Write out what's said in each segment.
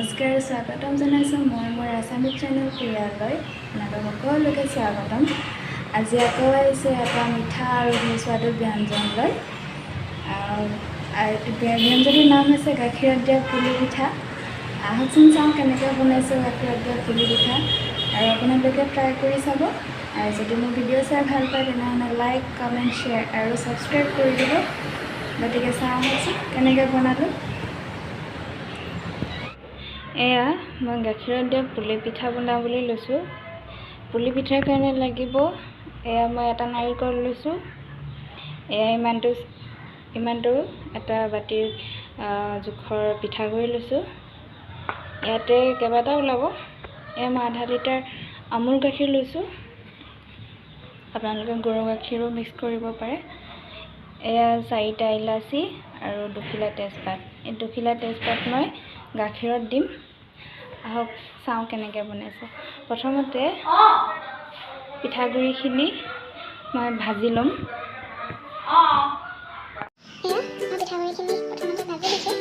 নমস্কাৰ স্বাগতম জনাইছোঁ মোৰ আছামিজ চেনেল প্ৰিয়ালৈ আপোনালোক সকলোকে স্বাগতম। আজি আকৌ আহিছে এটা মিঠা আৰু সুস্বাদু ব্যঞ্জন লৈ। ব্যঞ্জনটোৰ নাম হৈছে গাখীৰত দিয়া পুলি পিঠা। আহকচোন চাওঁ কেনেকৈ বনাইছোঁ গাখীৰত দিয়া পুলি পিঠা, আৰু আপোনালোকে ট্ৰাই কৰি চাব। আৰু যদি মোৰ ভিডিঅ' চাই ভাল পায় তেনেহ'লে লাইক, কমেণ্ট, শ্বেয়াৰ আৰু ছাবস্ক্ৰাইব কৰি দিব। গতিকে চাওঁ আহকচোন কেনেকৈ বনালোঁ। এয়া মই গাখীৰত দিয়া পুলি পিঠা বনাবলৈ লৈছোঁ। পুলি পিঠাৰ কাৰণে লাগিব এয়া মই এটা নাৰিকল লৈছোঁ। এয়া ইমানটো এটা বাতিৰ জোখৰ পিঠাগুড়ি লৈছোঁ। ইয়াতে কেইবাটাও ওলাব। এয়া মই আধা লিটাৰ আমুল গাখীৰ লৈছোঁ। আপোনালোকে গৰু গাখীৰো মিক্স কৰিব পাৰে। এয়া 4টা ইলাচি আৰু 2 খিলা তেজপাত। এই 2 খিলা তেজপাত মই গাখীৰত দিম। আহক চাওঁ কেনেকৈ বনাইছোঁ। প্ৰথমতে পিঠাগুড়িখিনি মই ভাজি ল'ম। পিঠাগুড়িখিনি প্ৰথমতে ভাজি দিছোঁ।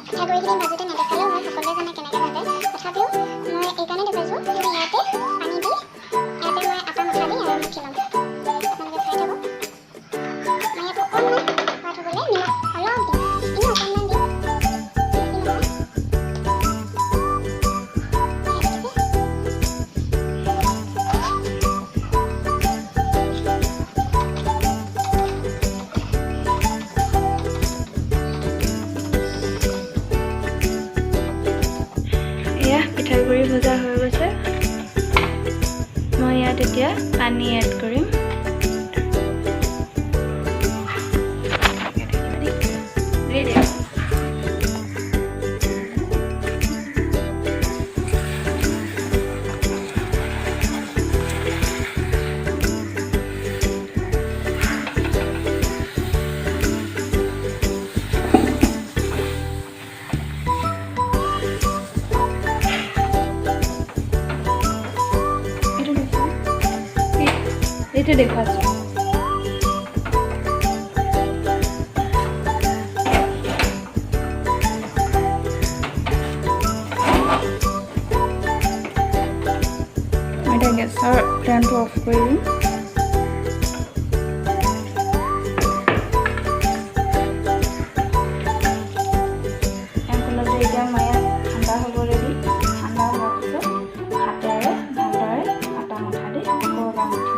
পিঠাগুড়িখিনি ভাজোঁতে নেদেখালেও হয়, সকলোৱে জানে কেনেকৈ ভাজে। তথাপিও মই এইকাৰণে দেখাইছোঁ যে ইয়াতে পানী দি ইয়াতে মই আটা মঠা দি আৰু মুঠি ল'ম। আপোনালোকে চাই থাকক। মই ইয়াত অকণমান সোৱাদ হ'বলৈ নিমখ অলপ দিম, এনেই অকণমান দিম। পিঠাগুড়ি ভজা হৈ গৈছে। মই ইয়াত এতিয়া পানী এড কৰিম। এইটো দেখুৱাইছোঁ। মই এতিয়া গেছৰ ফ্লেমটো অফ কৰি দিম। এতিয়া মই ইয়াত ঠাণ্ডা হ'বলৈ দি ঠাণ্ডা হোৱাৰ পিছত হাতেৰে ভালদৰে আটা মঠা দি আকৌ এবাৰ মঠিম।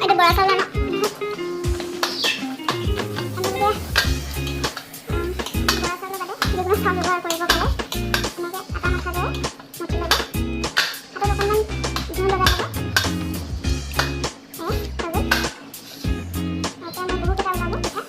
এটা বৰা চাউল আনো। বৰা চাউলৰ বাদে যিকোনো চাউল ব্যৱহাৰ কৰিব পাৰে। এনেকৈ আটা মঠাদৰে মঠি ল'ব। হাতত অকণমান ঘিউ লগাই ল'ব। এতিয়া মই বহুতকেইটা ওলাব পিঠা।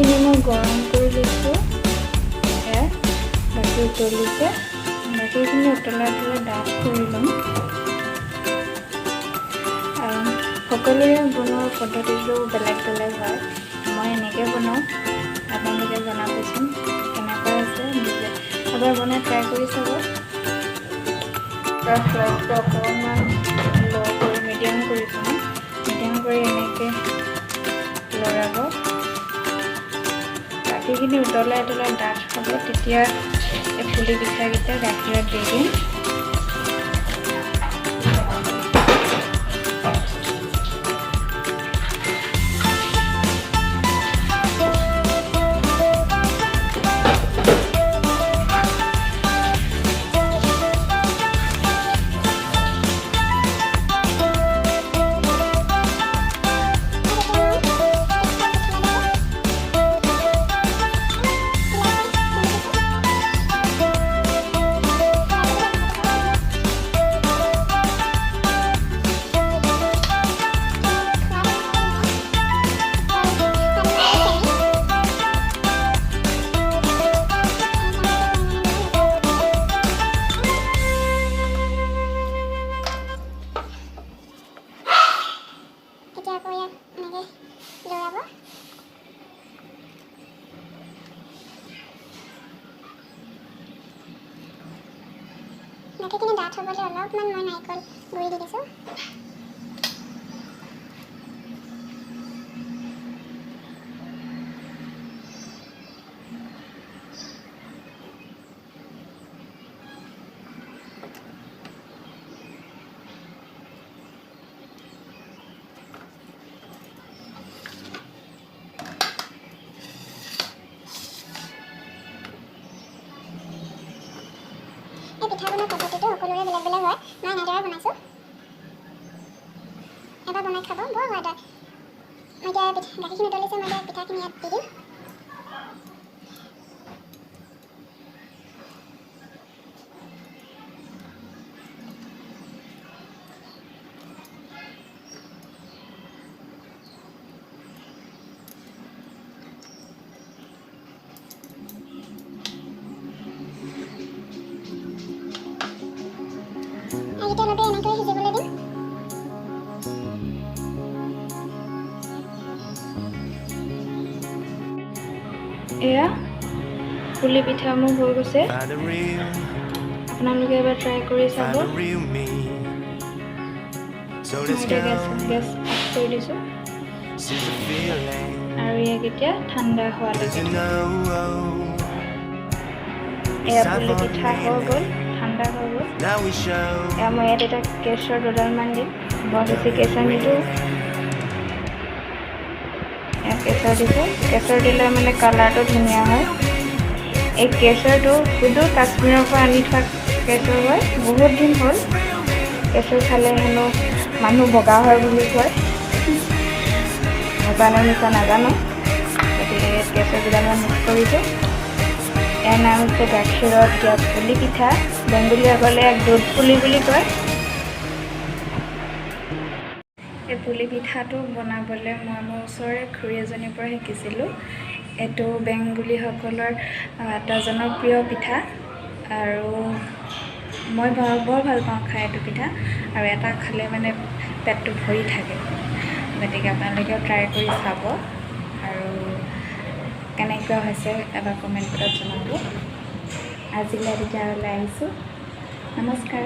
গাখীৰখিনি মই গৰম কৰি লৈছোঁ। এয়া গাখীৰ উতলিছে। গাখীৰখিনি উতলাই ডাঠ কৰি ল'ম। সকলোৰে বনোৱাৰ পদ্ধতিটো বেলেগ বেলেগ হয়। মই এনেকৈ বনাওঁ, আপোনালোকে জনাবচোন কেনেকুৱা হৈছে। নিজে এবাৰ বনাই ট্ৰাই কৰি চাব। ফ্লেমটো অকণমান ল' কৰি মিডিয়াম কৰিছোঁ। মিডিয়াম কৰি এনেকৈ লৰাব। গাখীৰখিনি উতলাই ডাঠ হ'ব, তেতিয়া এই পুলি পিঠাকেইটা গাখীৰত দি দিম। গাখীৰখিনি ডাঠ হ'বলৈ অলপমান মই নাৰিকল গুড়ি দি দিছোঁ। এই পিঠা বনোৱাৰ পদ্ধতিটো সকলোৰে বেলেগ বেলেগ হয়। মই এনেদৰে বনাইছোঁ। এবাৰ বনাই খাব, বৰ সোৱাদ হয়। মই এতিয়া গাখীৰখিনি উতলিছে, মই এতিয়া পিঠাখিনি ইয়াত দি দিম। এইকেইটালৈকে এনেকৈ সিজিবলৈ দিম। এয়া পুলি পিঠা মোৰ হৈ গৈছে। আপোনালোকে এবাৰ ট্ৰাই কৰি চাব। গেছ অফ কৰি দিছোঁ আৰু ইয়াক এতিয়া ঠাণ্ডা হোৱালৈকে। এয়া পুলি পিঠা হৈ গ'ল, ঠাণ্ডা হৈ গ'ল। এয়া মই ইয়াত এটা কেশৰ দুডালমান দিম। বৰ বেছি কেশৰ নিদিওঁ। এয়া কেশৰ দিছোঁ। কেশৰ দিলে মানে কালাৰটো ধুনীয়া হয়। এই কেশৰটো শুধু কাশ্মীৰৰ পৰা আনি থোৱা কেশৰ হয়। বহুত দিন হ'ল। কেশৰ খালে হেনো মানুহ বগা হয় বুলি কয়। নাজানো মিছা নাজানো। গতিকে কেশৰ দুডালমান মিক্স কৰিছোঁ। ইয়াৰ নাম হৈছে গাখীৰত দিয়া পুলি পিঠা। বেংগলীসকলে এক দুধ পুলি বুলি কয়। এই পুলি পিঠাটো বনাবলৈ মই মোৰ ওচৰৰে খুৰী এজনীৰ পৰা শিকিছিলোঁ। এইটো বেংগলীসকলৰ এটা জনপ্ৰিয় পিঠা আৰু মই বৰ ভাল পাওঁ খাই এইটো পিঠা। আৰু এটা খালে মানে পেটটো ভৰি থাকে। গতিকে আপোনালোকেও ট্ৰাই কৰি চাব আৰু কেনেকুৱা হৈছে এবাৰ কমেণ্টত জনাব। আজিলৈ তেতিয়াহ'লে আহিছোঁ। নমস্কাৰ।